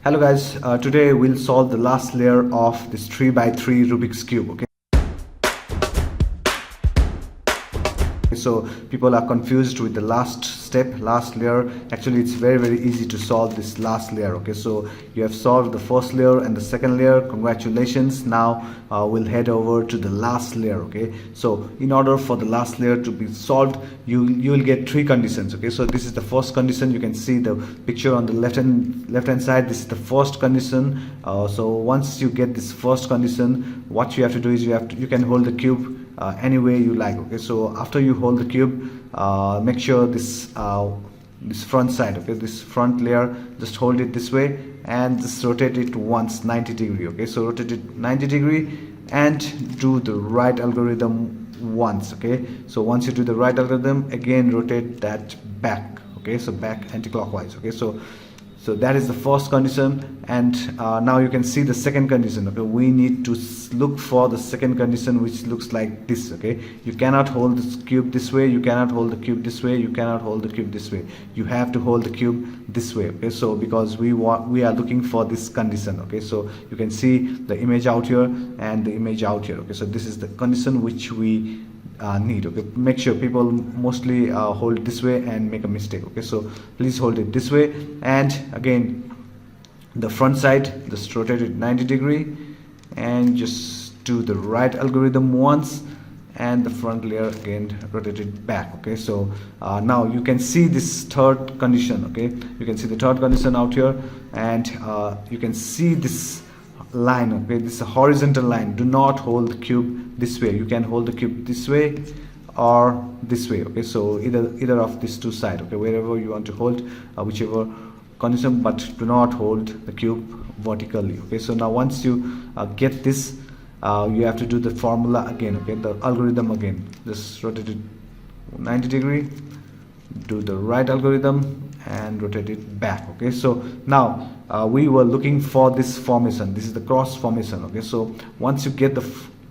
Hello guys, today we'll solve the last layer of this 3x3 Rubik's Cube. Okay, so people are confused with the last step, last layer. Actually it's very easy to solve this last layer. Okay, so you have solved the first layer and the second layer. Congratulations. Now we'll head over to the last layer. Okay, so in order for the last layer to be solved, you will get three conditions. Okay, so this is the first condition. You can see the picture on the left hand side. This is the first condition. So once you get this first condition, what you have to do is you can hold the cube any way you like. Okay, so after you hold the cube, make sure this front side, okay, this front layer, just hold it this way and just rotate it once 90 degree. Okay, so rotate it 90 degree and do the right algorithm once. Okay, so once you do the right algorithm, again rotate that back. Okay, so back anti-clockwise. Okay, so that is the first condition, and now you can see the second condition. Okay, we need to look for the second condition, which looks like this. Okay, you cannot hold this cube this way, you cannot hold the cube this way, you cannot hold the cube this way. You have to hold the cube this way. Okay, so because we are looking for this condition. Okay, so you can see the image out here and the image out here. Okay, so this is the condition which we need. Okay, make sure people mostly hold this way and make a mistake. Okay, so please hold it this way, and again the front side, just rotate it 90 degree and just do the right algorithm once, and the front layer again rotate it back. Okay, so now you can see this third condition. Okay, you can see the third condition out here, and you can see this line. Okay, this is a horizontal line. Do not hold the cube this way. You can hold the cube this way or this way. Okay, so either of these two sides. Okay, wherever you want to hold, whichever condition, but do not hold the cube vertically. Okay, so now once you get this, you have to do the formula again. Okay, the algorithm again, just rotate it 90 degree, do the right algorithm and rotate it back. Okay, so now we were looking for this formation. This is the cross formation. Okay, so once you get the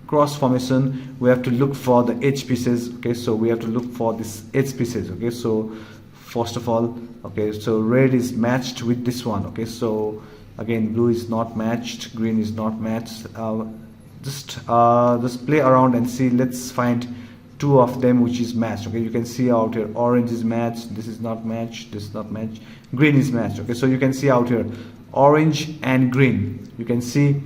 cross formation, we have to look for the edge pieces. Okay, so we have to look for this edge pieces. Okay, so first of all, okay, so red is matched with this one. Okay, so again blue is not matched, green is not matched. Just play around and see. Let's find two of them which is matched. Okay, you can see out here orange is matched, this is not matched, this is not matched, green is matched. Okay, so you can see out here orange and green, you can see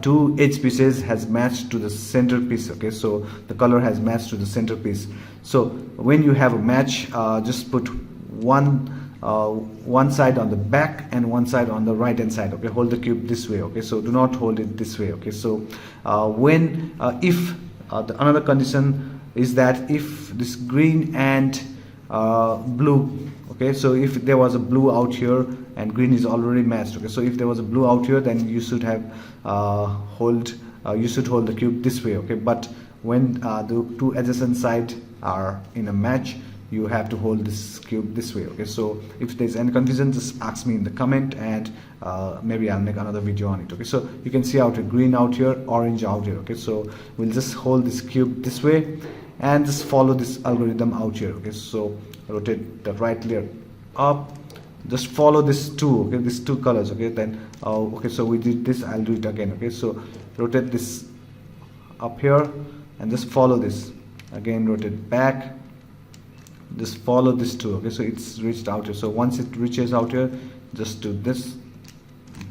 two edge pieces has matched to the center piece. Okay, so the color has matched to the center piece. So when you have a match, just put one side on the back and one side on the right hand side. Okay, hold the cube this way. Okay, so do not hold it this way. Okay, so when if another condition is that if this green and blue, okay, so if there was a blue out here and green is already matched. Okay, so if there was a blue out here, then you should have hold the cube this way. Okay, but when the two adjacent sides are in a match, you have to hold this cube this way. Okay, so if there's any confusion, just ask me in the comment, and maybe I'll make another video on it. Okay, so you can see out here green out here, orange out here. Okay, so we'll just hold this cube this way and just follow this algorithm out here. Okay, so rotate the right layer up, just follow this two. Okay, these two colors. Okay, then okay, so we did this, I'll do it again. Okay, so rotate this up here and just follow this again, rotate back, just follow this two. Okay, so it's reached out here. So once it reaches out here, just do this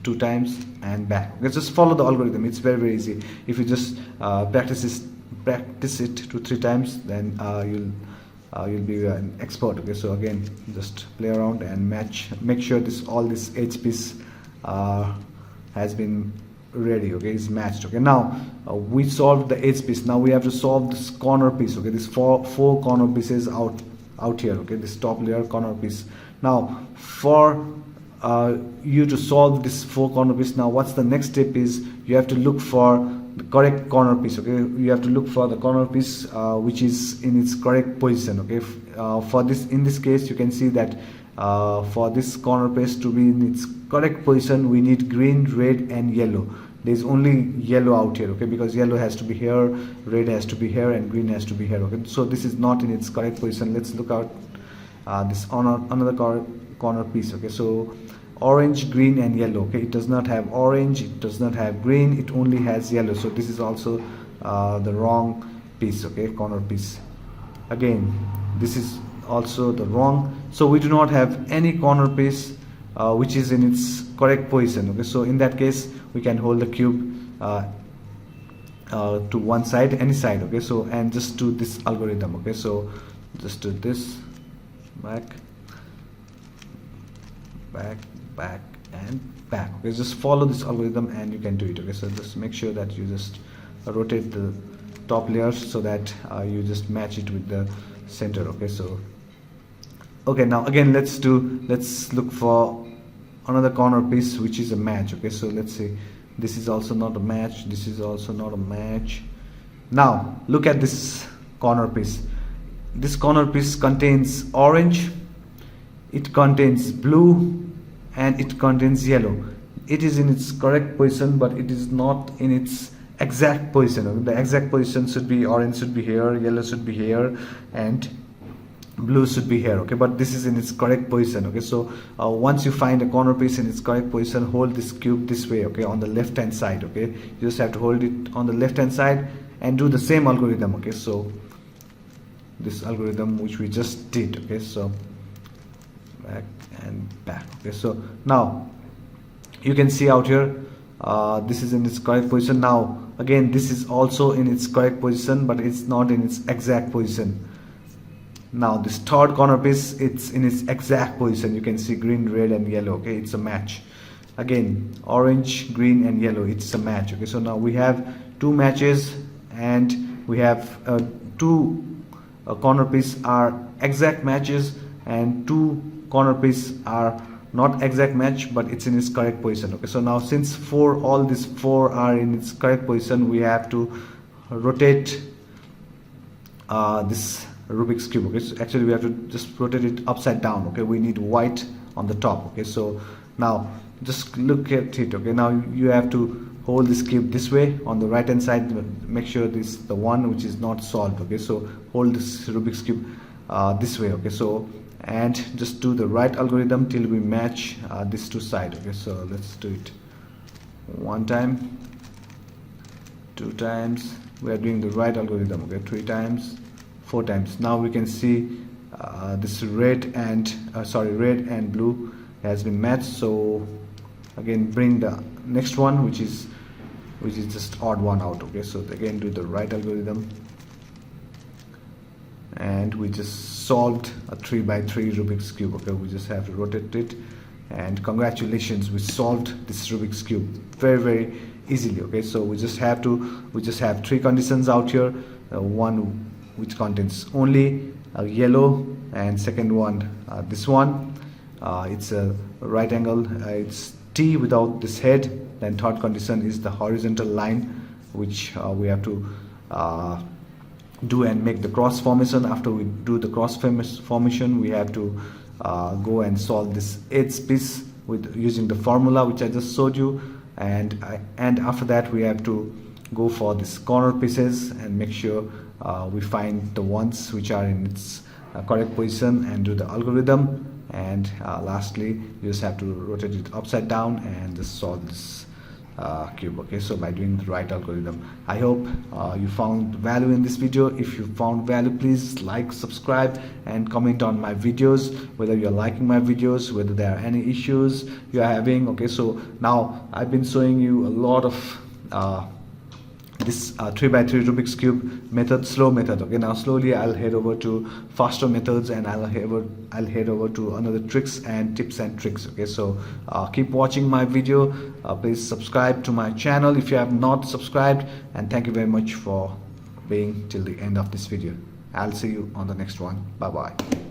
2 times and back. Okay, just follow the algorithm. It's very easy. If you just practice it 2-3 times, then you'll be an expert. Okay, so again just play around and make sure all this edge piece has been ready. Okay, is matched. Okay, now we solved the edge piece. Now we have to solve this corner piece. Okay, this four corner pieces out here. Okay, this top layer corner piece. Now for you to solve this 4 corner piece, now what's the next step is you have to look for the correct corner piece. Okay, you have to look for the corner piece which is in its correct position. Okay, for this, in this case, you can see that for this corner piece to be in its correct position, we need green, red and yellow. There's only yellow out here. Okay, because yellow has to be here, red has to be here and green has to be here. Okay, so this is not in its correct position. Let's look out this on another corner piece. Okay, so orange, green and yellow. Okay, it does not have orange, it does not have green, it only has yellow. So this is also the wrong piece. Okay, corner piece. Again, this is also the wrong. So we do not have any corner piece which is in its correct position. Okay, so in that case we can hold the cube to one side, any side. Okay, so and just do this algorithm. Okay, so just do this, back, back, back and back. Okay, just follow this algorithm and you can do it. Okay, so just make sure that you just rotate the top layers so that you just match it with the center. Okay, so okay, now again let's look for another corner piece which is a match. Okay, so let's see, this is also not a match, this is also not a match. Now look at this corner piece. This corner piece contains orange, it contains blue and it contains yellow. It is in its correct position but it is not in its exact position. Okay? The exact position should be orange should be here, yellow should be here and blue should be here. Okay, but this is in its correct position. Okay, so once you find a corner piece in its correct position, hold this cube this way. Okay, on the left hand side. Okay, you just have to hold it on the left hand side and do the same algorithm. Okay, so this algorithm which we just did. Okay, so back and back. Okay, so now you can see out here this is in its correct position. Now again this is also in its correct position but it's not in its exact position. Now this third corner piece, it's in its exact position. You can see green, red and yellow. Okay, it's a match. Again orange, green and yellow, it's a match. Okay, so now we have two matches and we have two corner piece are exact matches and two corner piece are not exact match but it's in its correct position. Okay, so now since all these four are in its correct position, we have to rotate this Rubik's cube. Okay, so actually we have to just rotate it upside down. Okay, we need white on the top. Okay, so now just look at it. Okay, now you have to hold this cube this way on the right hand side. Make sure this is the one which is not solved. Okay, so hold this Rubik's cube this way. Okay, so and just do the right algorithm till we match these two sides. Okay, so let's do it one time, two times. We are doing the right algorithm. Okay, three times, four times. Now we can see this red and blue has been matched. So again bring the next one which is just odd one out. Okay, so again do the right algorithm and we just solved a 3x3 Rubik's cube. Okay, we just have to rotate it and congratulations, we solved this Rubik's cube very easily. Okay, so we just have three conditions out here. One which contains only yellow and second one this one, it's a right angle, it's T without this head. Then third condition is the horizontal line which we have to do and make the cross formation. After we do the cross formation, we have to go and solve this eighth piece with using the formula which I just showed you, and after that we have to go for these corner pieces and make sure we find the ones which are in its correct position and do the algorithm, and lastly you just have to rotate it upside down and just solve this cube. Okay, so by doing the right algorithm. I hope you found value in this video. If you found value, please like, subscribe and comment on my videos, whether you're liking my videos, whether there are any issues you are having. Okay, so now I've been showing you a lot of this 3x3 Rubik's Cube method, slow method. Okay, now slowly I'll head over to faster methods and I'll head over to another tricks and tips and tricks. Okay, so keep watching my video. Please subscribe to my channel if you have not subscribed, and thank you very much for being till the end of this video. I'll see you on the next one. Bye bye.